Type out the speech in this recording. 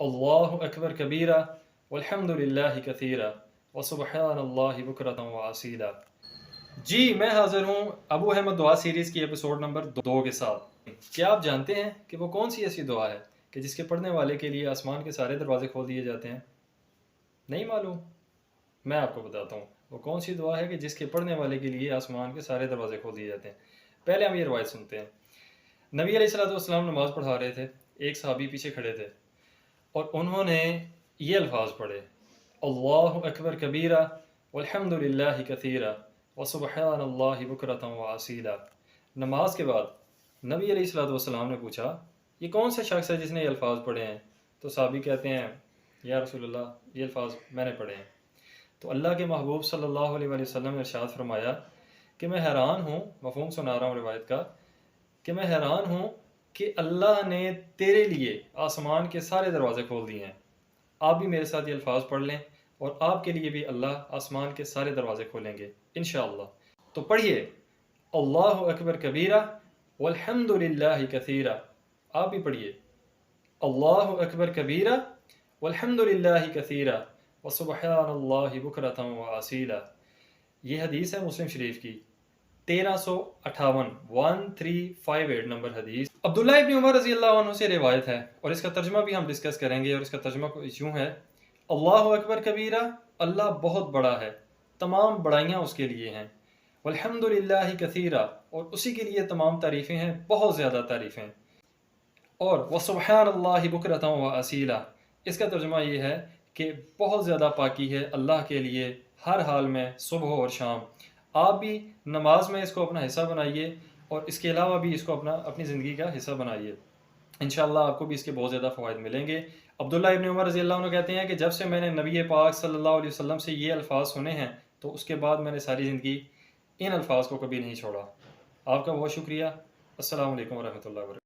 اللہ اکبر کبیرہ والحمد للہ کثیرہ وسبحان اللہ بکرۃ واسیلا۔ جی میں حاضر ہوں ابو احمد دعا سیریز کی ایپیسوڈ نمبر 2 کے ساتھ۔ کیا آپ جانتے ہیں کہ وہ کون سی ایسی دعا ہے کہ جس کے پڑھنے والے کے لیے آسمان کے سارے دروازے کھول دیے جاتے ہیں؟ نہیں معلوم؟ میں آپ کو بتاتا ہوں وہ کون سی دعا ہے کہ جس کے پڑھنے والے کے لیے آسمان کے سارے دروازے کھول دیے جاتے ہیں۔ پہلے ہم یہ روایت سنتے ہیں۔ نبی علیہ السلام نماز پڑھا رہے تھے، ایک صحابی پیچھے کھڑے تھے اور انہوں نے یہ الفاظ پڑھے، اللہ اکبر کبیرہ والحمد للہ کثیرہ وسبحان اللہ بکرۃ واسیلا۔ نماز کے بعد نبی علیہ السلام نے پوچھا یہ کون سا شخص ہے جس نے یہ الفاظ پڑھے ہیں؟ تو صحابی کہتے ہیں یا رسول اللہ یہ الفاظ میں نے پڑھے ہیں۔ تو اللہ کے محبوب صلی اللہ علیہ وسلم نے ارشاد فرمایا کہ میں حیران ہوں، مفہوم سنا رہا ہوں روایت کا، کہ میں حیران ہوں کہ اللہ نے تیرے لیے آسمان کے سارے دروازے کھول دیے ہیں۔ آپ بھی میرے ساتھ یہ الفاظ پڑھ لیں اور آپ کے لیے بھی اللہ آسمان کے سارے دروازے کھولیں گے انشاءاللہ۔ تو پڑھیے اللہ اکبر کبیرہ والحمد للہ کثیرہ۔ آپ بھی پڑھیے اللہ اکبر کبیرہ والحمد للہ کثیرہ وسبحان اللہ بکرۃ واسیلا۔ یہ حدیث ہے مسلم شریف کی 1358 1358 نمبر حدیث۔ عبداللہ ابن عمر رضی اللہ عنہ سے روایت ہے اور اس کا ترجمہ بھی ہم ڈسکس کریں گے، اور اس کا ترجمہ یوں ہے، اللہ اکبر کبیرہ، اللہ بہت بڑا ہے، تمام بڑائیاں اس کے لیے ہیں، والحمد للہ کثیرہ، اور اسی کے لیے تمام تعریفیں ہیں، بہت زیادہ تعریفیں، اور وسبحان اللہ بکرۃ واسیلا، اس کا ترجمہ یہ ہے کہ بہت زیادہ پاکی ہے اللہ کے لیے ہر حال میں، صبح اور شام۔ آپ بھی نماز میں اس کو اپنا حصہ بنائیے اور اس کے علاوہ بھی اس کو اپنی زندگی کا حصہ بنائیے، انشاءاللہ آپ کو بھی اس کے بہت زیادہ فوائد ملیں گے۔ عبداللہ ابن عمر رضی اللہ عنہ کہتے ہیں کہ جب سے میں نے نبی پاک صلی اللہ علیہ وسلم سے یہ الفاظ سنے ہیں تو اس کے بعد میں نے ساری زندگی ان الفاظ کو کبھی نہیں چھوڑا۔ آپ کا بہت شکریہ۔ السلام علیکم ورحمۃ اللہ وبرکاتہ۔